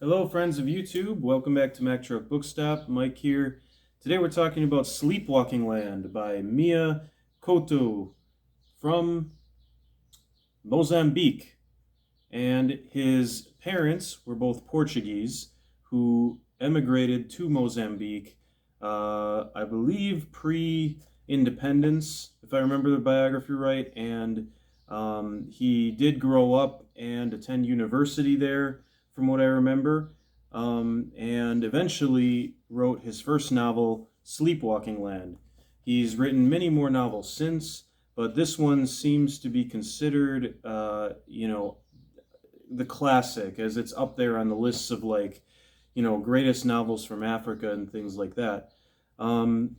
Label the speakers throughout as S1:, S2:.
S1: Hello, friends of YouTube. Welcome back to Mac Truck Bookstop. Mike here. Today we're talking about Sleepwalking Land by Mia Couto from Mozambique. And his parents were both Portuguese who emigrated to Mozambique, I believe pre-independence, if I remember the biography right. And he did grow up and attend university there, from what I remember, and eventually wrote his first novel, Sleepwalking Land. He's written many more novels since, but this one seems to be considered, the classic, as it's up there on the lists of greatest novels from Africa and things like that. Um,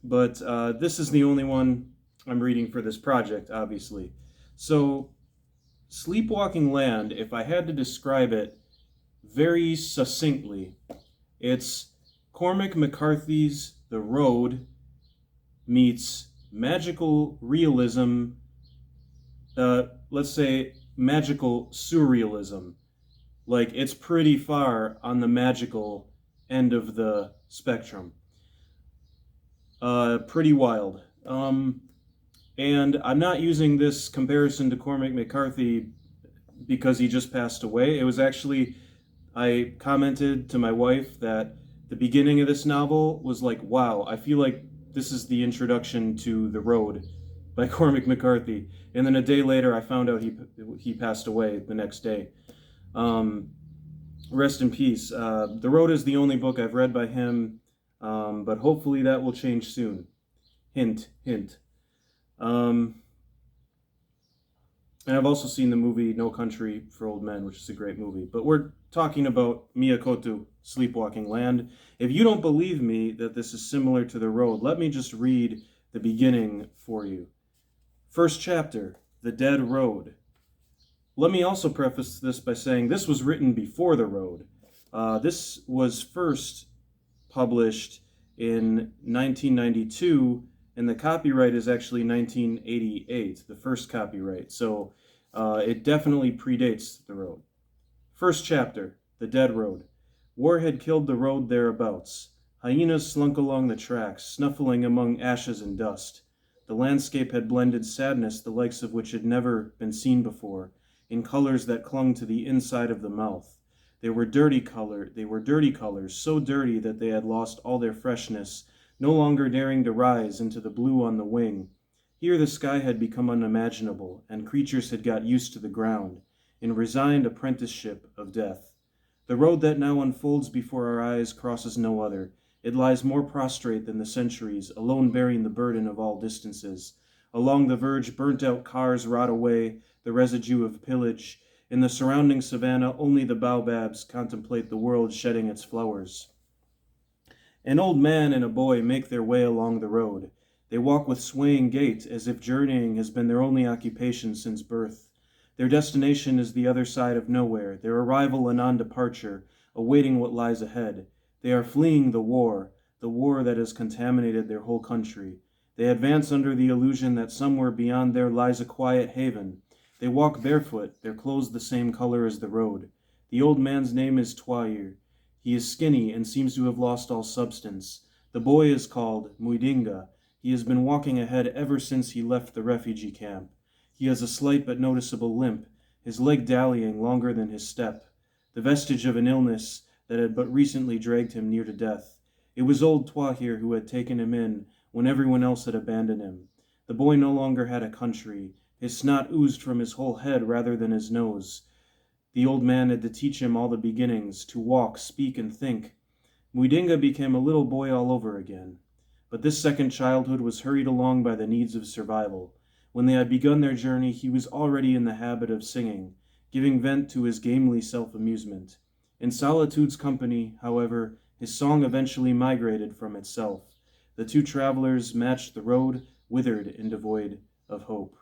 S1: but this is the only one I'm reading for this project, obviously. So, Sleepwalking Land, if I had to describe it very succinctly, it's Cormac Mccarthy's The Road meets magical realism, let's say magical surrealism. Like, it's pretty far on the magical end of the spectrum. Pretty wild. And I'm not using this comparison to Cormac McCarthy because he just passed away. It was actually, I commented to my wife that the beginning of this novel was like, wow, I feel like this is the introduction to The Road by Cormac McCarthy. And then a day later, I found out he passed away the next day. Um, Rest in peace. The Road is the only book I've read by him, but hopefully that will change soon. Hint, hint. Um, and I've also seen the movie No Country for Old Men, which is a great movie. But we're talking about Mia Couto, Sleepwalking Land. If you don't believe me that this is similar to The Road, let me just read the beginning for you. First chapter, The Dead Road. Let me also preface this by saying this was written before The Road. This was first published in 1992, and the copyright is actually 1988, the first copyright. So it definitely predates The Road. First chapter, The Dead Road. War had killed the road thereabouts. Hyenas slunk along the tracks, snuffling among ashes and dust. The landscape had blended sadness the likes of which had never been seen before, in colors that clung to the inside of the mouth. They were dirty colors, so dirty that they had lost all their freshness, no longer daring to rise into the blue on the wing. Here the sky had become unimaginable, and creatures had got used to the ground, in resigned apprenticeship of death. The road that now unfolds before our eyes crosses no other. It lies more prostrate than the centuries, alone bearing the burden of all distances. Along the verge, burnt-out cars rot away, the residue of pillage. In the surrounding savannah, only the baobabs contemplate the world shedding its flowers. An old man and a boy make their way along the road. They walk with swaying gait, as if journeying has been their only occupation since birth. Their destination is the other side of nowhere, their arrival a non-departure, awaiting what lies ahead. They are fleeing the war that has contaminated their whole country. They advance under the illusion that somewhere beyond there lies a quiet haven. They walk barefoot, their clothes the same color as the road. The old man's name is Twair. He is skinny and seems to have lost all substance. The boy is called Muidinga. He has been walking ahead ever since he left the refugee camp. He has a slight but noticeable limp, his leg dallying longer than his step, the vestige of an illness that had but recently dragged him near to death. It was old Twahir who had taken him in when everyone else had abandoned him. The boy no longer had a country. His snot oozed from his whole head rather than his nose. The old man had to teach him all the beginnings, to walk, speak, and think. Muidinga became a little boy all over again. But this second childhood was hurried along by the needs of survival. When they had begun their journey, he was already in the habit of singing, giving vent to his gamely self-amusement. In solitude's company, however, his song eventually migrated from itself. The two travelers matched the road, withered and devoid of hope.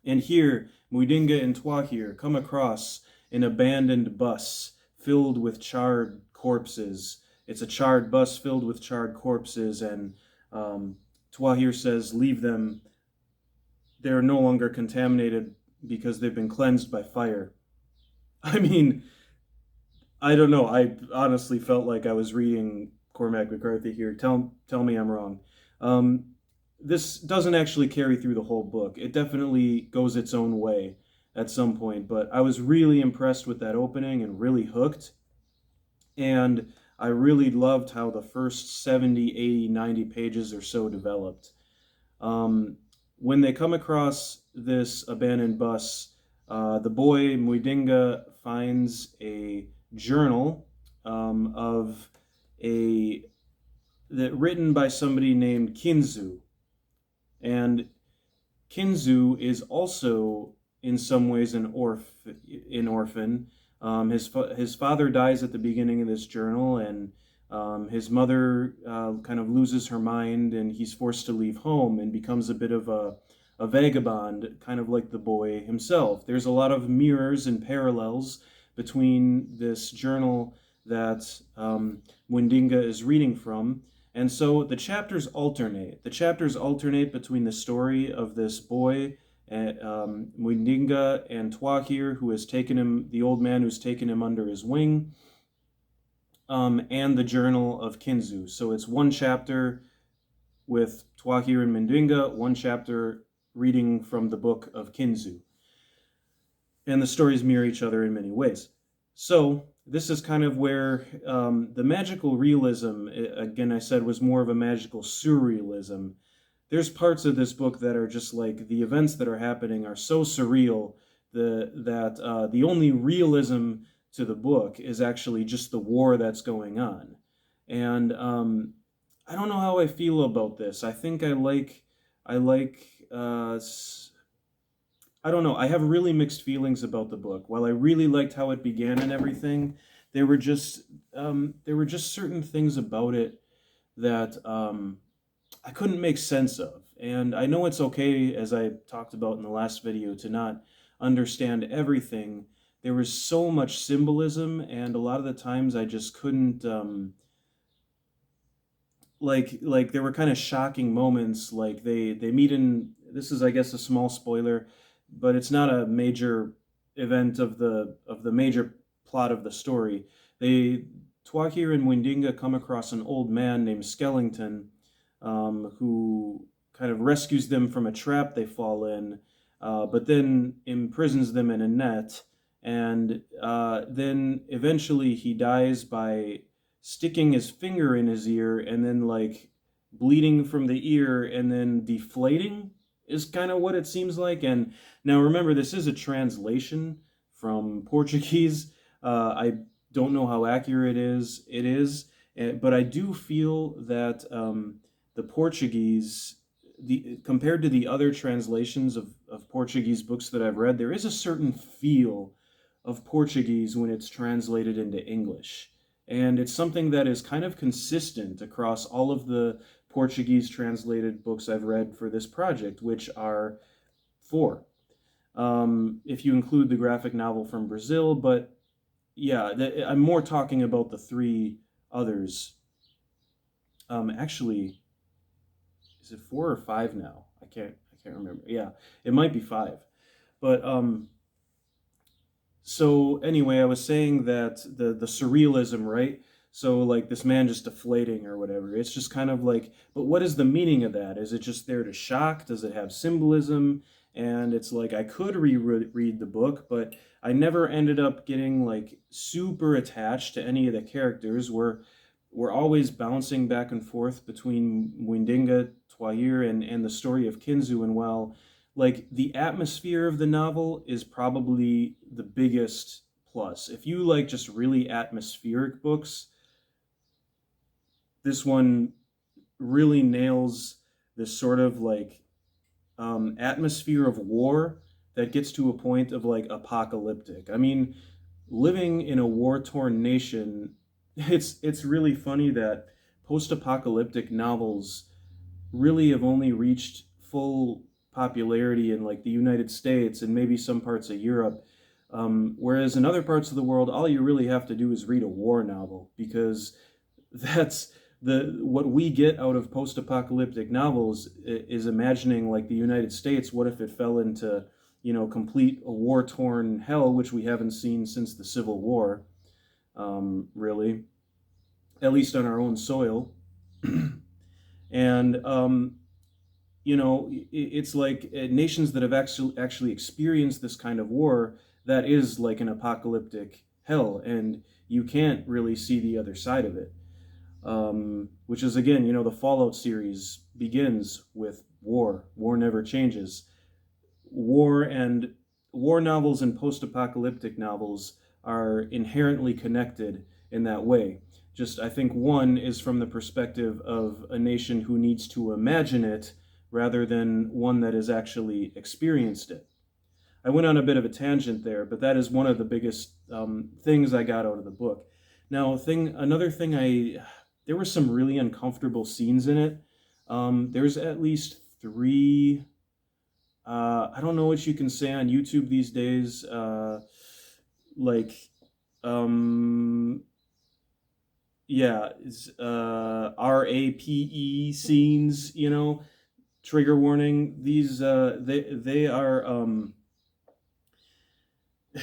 S1: And here, Muidinga and Twahir come across an abandoned bus filled with charred corpses. It's a charred bus filled with charred corpses, and Twahir says, leave them. They're no longer contaminated because they've been cleansed by fire. I mean, I don't know. I honestly felt like I was reading Cormac McCarthy here. Tell me I'm wrong. Um, this doesn't actually carry through the whole book. It definitely goes its own way at some point, but I was really impressed with that opening and really hooked. And I really loved how the first 70, 80, 90 pages or so developed. Um, when they come across this abandoned bus, the boy Muidinga finds a journal of a that written by somebody named Kinzu, and Kinzu is also in some ways an orphan. His father dies at the beginning of this journal, and his mother kind of loses her mind, and he's forced to leave home and becomes a bit of a vagabond, kind of like the boy himself. There's a lot of mirrors and parallels between this journal that Windinga is reading from, and so the chapters alternate. The chapters alternate between the story of this boy, Mwindinga, and Twahir, who has taken him, the old man who's taken him under his wing, and the journal of Kinzu. So it's one chapter with Twahir and Mwindinga, one chapter reading from the book of Kinzu. And the stories mirror each other in many ways. So this is kind of where the magical realism, again, I said, was more of a magical surrealism. There's parts of this book that are just like the events that are happening are so surreal that the only realism to the book is actually just the war that's going on. And I don't know how I feel about this. I think I like I don't know. I have really mixed feelings about the book. While I really liked how it began and everything, there were just certain things about it that I couldn't make sense of. And I know it's okay, as I talked about in the last video, to not understand everything. There was so much symbolism, and a lot of the times I just couldn't. Like there were kind of shocking moments. Like they meet in, this is, I guess, a small spoiler, but it's not a major event of the major plot of the story. They Twahir and Windinga come across an old man named Skellington, who kind of rescues them from a trap they fall in, but then imprisons them in a net, and then eventually he dies by sticking his finger in his ear and then like bleeding from the ear and then deflating is kind of what it seems like. And now remember, this is a translation from Portuguese. I don't know how accurate it is, but I do feel that the Portuguese, compared to the other translations of Portuguese books that I've read, there is a certain feel of Portuguese when it's translated into English. And it's something that is kind of consistent across all of the Portuguese translated books I've read for this project, which are four, if you include the graphic novel from Brazil. But yeah, I'm more talking about the three others. Actually, is it four or five now? I can't remember. Yeah, it might be five. But so anyway, I was saying that the surrealism, right? So like this man just deflating or whatever. It's just kind of like, but what is the meaning of that? Is it just there to shock? Does it have symbolism? And it's like I could reread the book, but I never ended up getting like super attached to any of the characters. We're always bouncing back and forth between Windinga, Twahir, and the story of Kinzu. And while like the atmosphere of the novel is probably the biggest plus. If you like just really atmospheric books, this one really nails this sort of like atmosphere of war that gets to a point of like apocalyptic. I mean, living in a war-torn nation, it's really funny that post-apocalyptic novels really have only reached full popularity in like the United States and maybe some parts of Europe. Whereas in other parts of the world, all you really have to do is read a war novel, because that's what we get out of post-apocalyptic novels is imagining like the United States. What if it fell into, complete a war-torn hell, which we haven't seen since the Civil War. really, at least on our own soil. And it's like nations that have actually experienced this kind of war that is like an apocalyptic hell, and you can't really see the other side of it. Which is, again, the Fallout series begins with war. War never changes. War and war novels and post-apocalyptic novels are inherently connected in that way. Just, I think one is from the perspective of a nation who needs to imagine it rather than one that has actually experienced it. I went on a bit of a tangent there, but that is one of the biggest things I got out of the book. Now, another thing, there were some really uncomfortable scenes in it. There's at least three. I don't know what you can say on YouTube these days. Like, um, yeah, it's RAPE scenes. Trigger warning. These they are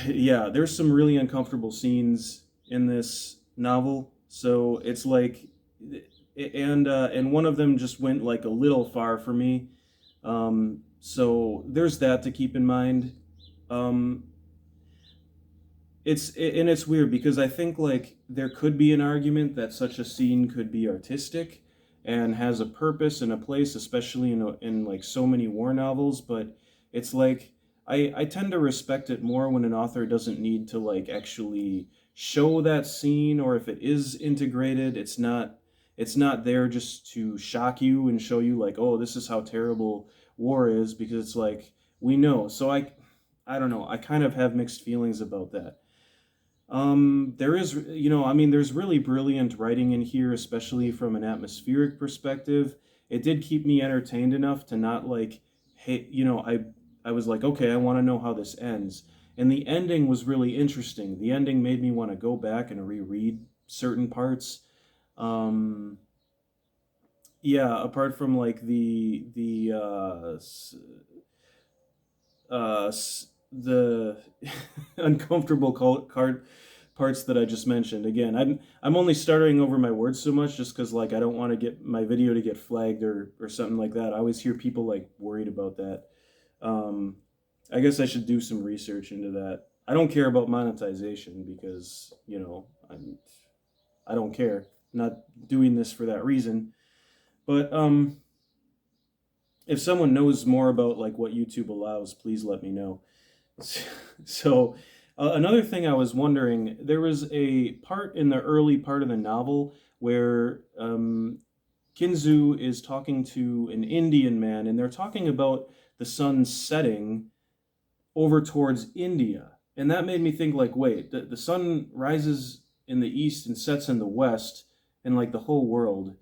S1: yeah. There's some really uncomfortable scenes in this novel. So it's like, and one of them just went like a little far for me. So there's that to keep in mind. Um, it's weird because I think like there could be an argument that such a scene could be artistic and has a purpose and a place, especially in like so many war novels. But it's like I tend to respect it more when an author doesn't need to like actually show that scene, or if it is integrated, it's not there just to shock you and show you like, oh, this is how terrible war is, because it's like we know. So I don't know. I kind of have mixed feelings about that. There is, I mean, there's really brilliant writing in here, especially from an atmospheric perspective. It did keep me entertained enough to not like, hey, I was like, okay, I want to know how this ends. And the ending was really interesting. The ending made me want to go back and reread certain parts. Um, yeah, apart from like the uncomfortable card parts that I just mentioned. Again, I'm only starting over my words so much just because like I don't want to get my video to get flagged or something like that. I always hear people like worried about that. Um, I guess I should do some research into that. I don't care about monetization because I don't care. I'm not doing this for that reason. But if someone knows more about like what YouTube allows, please let me know. So, another thing I was wondering, there was a part in the early part of the novel where Kinzu is talking to an Indian man, and they're talking about the sun setting over towards India. And that made me think, like, wait, the sun rises in the east and sets in the west, in like the whole world.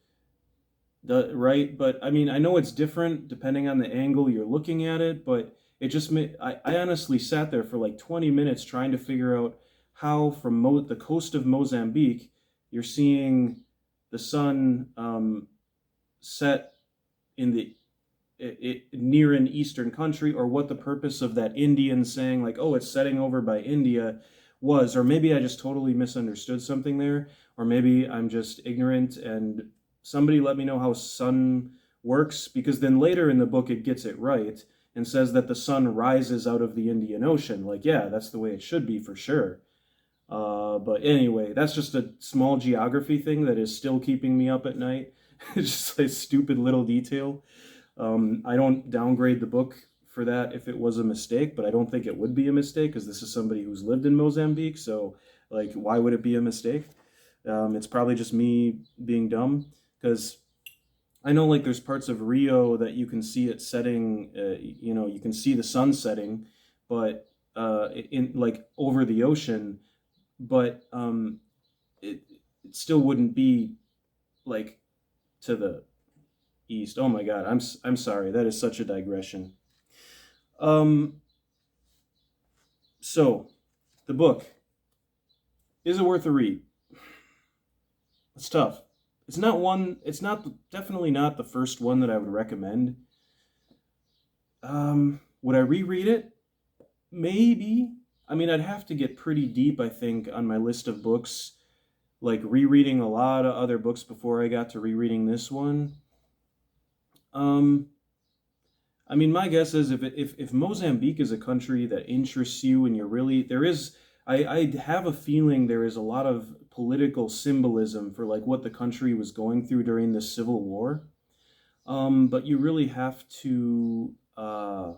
S1: Right? But I mean, I know it's different depending on the angle you're looking at it, but it just made, I honestly sat there for like 20 minutes trying to figure out how from the coast of Mozambique you're seeing the sun set in near an eastern country, or what the purpose of that Indian saying like, oh, it's setting over by India was. Or maybe I just totally misunderstood something there, or maybe I'm just ignorant, and somebody let me know how sun works, because then later in the book it gets it right and says that the sun rises out of the Indian Ocean. Like, yeah, that's the way it should be for sure. But anyway, that's just a small geography thing that is still keeping me up at night. It's just a stupid little detail. I don't downgrade the book for that if it was a mistake, but I don't think it would be a mistake because this is somebody who's lived in Mozambique. So, like, why would it be a mistake? It's probably just me being dumb, because I know like there's parts of Rio that you can see it setting. You can see the sun setting, but in like over the ocean, but it still wouldn't be like to the east. Oh my God, I'm sorry. That is such a digression. Um, so the book, is it worth a read? It's tough. It's not one. It's not definitely not the first one that I would recommend. Would I reread it? Maybe. I mean, I'd have to get pretty deep, I think, on my list of books like rereading a lot of other books before I got to rereading this one. Um, I mean, my guess is if Mozambique is a country that interests you and you're really there is I have a feeling there is a lot of political symbolism for like what the country was going through during the Civil War. But you really have to I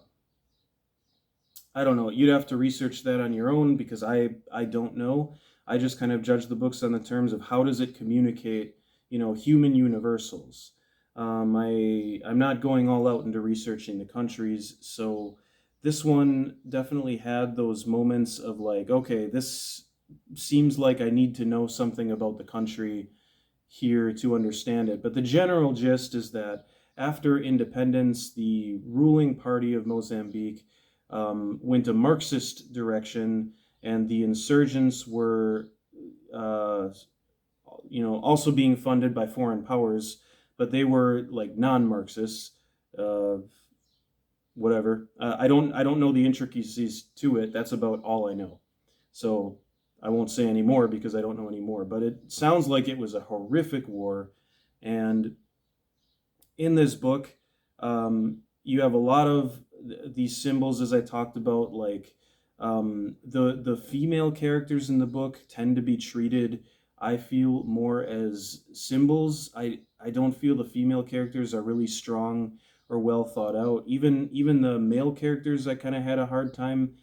S1: don't know. You'd have to research that on your own because I don't know. I just kind of judge the books on the terms of how does it communicate, human universals. I'm not going all out into researching the countries, so this one definitely had those moments of like, okay, this seems like I need to know something about the country here to understand it. But the general gist is that after independence, the ruling party of Mozambique went a Marxist direction, and the insurgents were, uh, also being funded by foreign powers, but they were like non-Marxists. Uh, Whatever. I don't know the intricacies to it. That's about all I know. So I won't say any more because I don't know any more. But it sounds like it was a horrific war, and in this book, you have a lot of these symbols, as I talked about, like the female characters in the book tend to be treated, I feel, more as symbols. I don't feel the female characters are really strong or well thought out. Even the male characters, I kind of had a hard time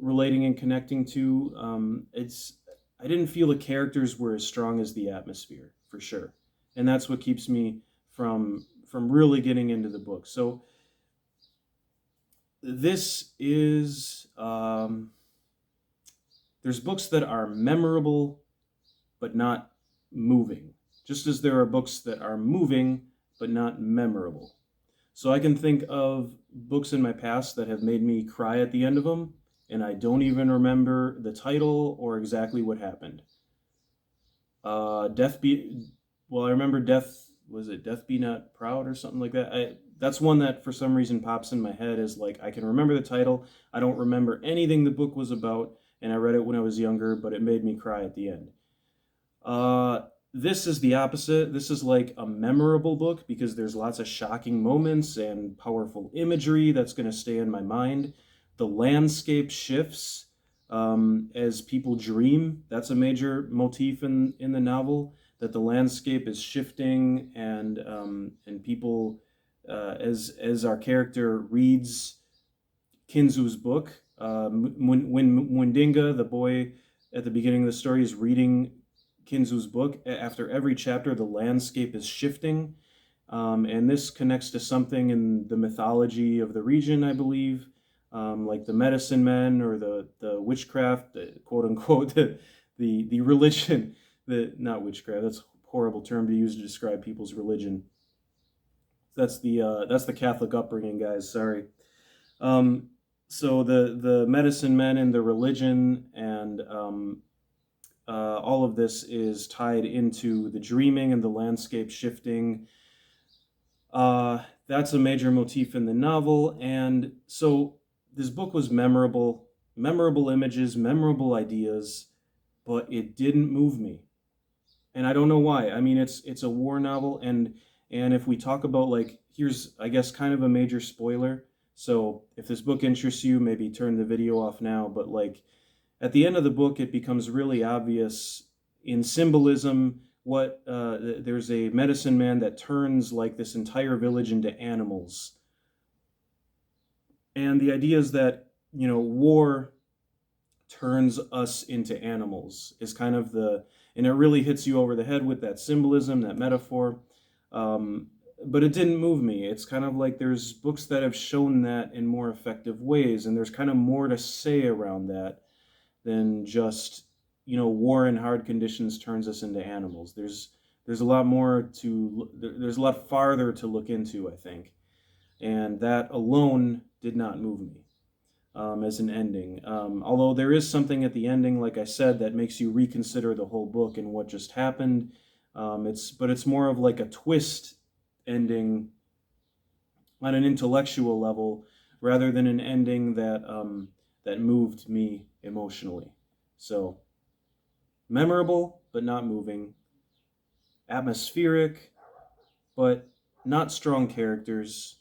S1: relating and connecting to. It's I didn't feel the characters were as strong as the atmosphere for sure, and that's what keeps me from really getting into the book. So this is there's books that are memorable but not moving, just as there are books that are moving but not memorable. So I can think of books in my past that have made me cry at the end of them, and I don't even remember the title or exactly what happened. Death Be Well, I remember Death, was it Death Be Not Proud or something like that? That's one that for some reason pops in my head is like I can remember the title. I don't remember anything the book was about, and I read it when I was younger, but it made me cry at the end. Uh, this is the opposite. This is like a memorable book because there's lots of shocking moments and powerful imagery that's going to stay in my mind. The landscape shifts as people dream. That's a major motif in the novel. That the landscape is shifting, and people, as our character reads Kinzu's book, when Mwindinga, the boy at the beginning of the story, is reading Kinzu's book, after every chapter, the landscape is shifting. And this connects to something in the mythology of the region, I believe, like the medicine men or the witchcraft, quote unquote, the religion, not witchcraft. That's a horrible term to use to describe people's religion. That's the Catholic upbringing, guys. Sorry. So the medicine men and the religion and all of this is tied into the dreaming and the landscape shifting. That's a major motif in the novel, and so this book was memorable images, memorable ideas, but it didn't move me, and I don't know why. I mean, it's a war novel, and if we talk about like here's I guess kind of a major spoiler. So if this book interests you, maybe turn the video off now. But like at the end of the book, it becomes really obvious in symbolism what there's a medicine man that turns like this entire village into animals. And the idea is that, war turns us into animals is kind of and it really hits you over the head with that symbolism, that metaphor. But it didn't move me. It's kind of like there's books that have shown that in more effective ways, and there's kind of more to say around that than just war in hard conditions turns us into animals. There's a lot more there's a lot farther to look into, I think, and that alone did not move me as an ending. Although there is something at the ending, like I said, that makes you reconsider the whole book and what just happened. It's more of like a twist ending on an intellectual level rather than an ending that moved me emotionally. So memorable but not moving, atmospheric, but not strong characters,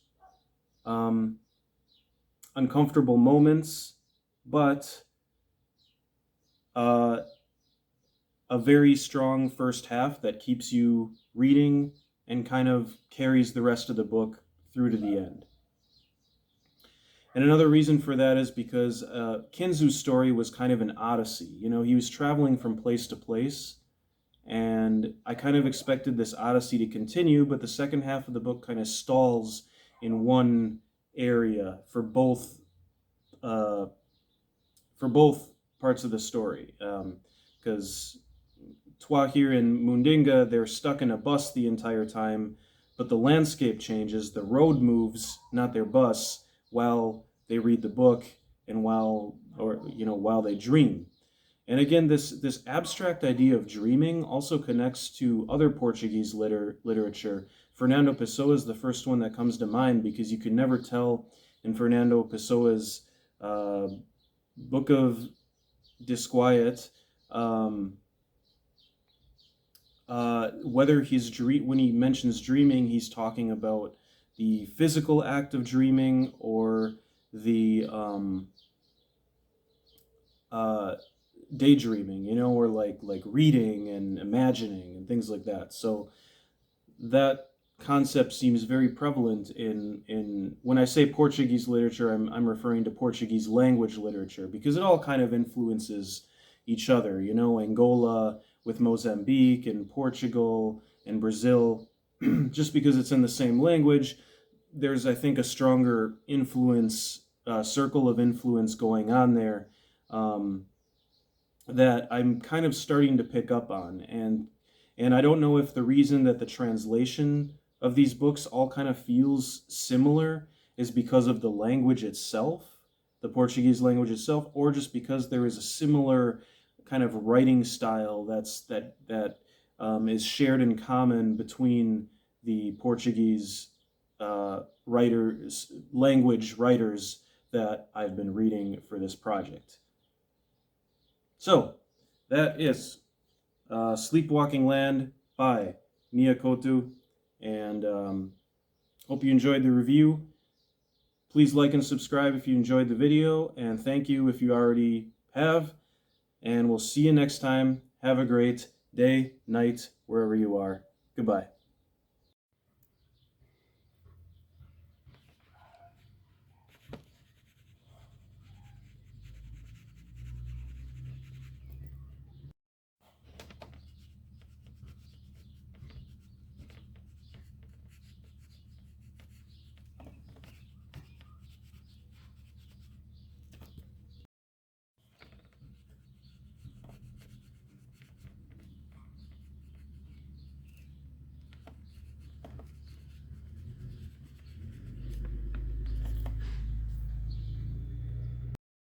S1: uncomfortable moments, but a very strong first half that keeps you reading and kind of carries the rest of the book through to the end. And another reason for that is because Kinzu's story was kind of an odyssey. You know, he was traveling from place to place, and I kind of expected this odyssey to continue, but the second half of the book kind of stalls in one area for both parts of the story. Because Twahir and Mundinga, they're stuck in a bus the entire time, but the landscape changes, the road moves, not their bus, while they read the book and while they dream. And again, this abstract idea of dreaming also connects to other Portuguese literature. Fernando Pessoa is the first one that comes to mind, because you can never tell in Fernando Pessoa's Book of Disquiet whether when he mentions dreaming, he's talking about the physical act of dreaming or the daydreaming, you know, or like reading and imagining and things like that. So that concept seems very prevalent in when I say Portuguese literature, I'm referring to Portuguese language literature, because it all kind of influences each other, you know, Angola with Mozambique and Portugal and Brazil. Just because it's in the same language, there's, I think, a stronger influence, circle of influence going on there that I'm kind of starting to pick up on. And I don't know if the reason that the translation of these books all kind of feels similar is because of the language itself, the Portuguese language itself, or just because there is a similar kind of writing style that is shared in common between the Portuguese language writers that I've been reading for this project. So that is Sleepwalking Land by Mia Couto, and hope you enjoyed the review. Please like and subscribe if you enjoyed the video, and thank you if you already have, and we'll see you next time. Have a great day, night, wherever you are. Goodbye.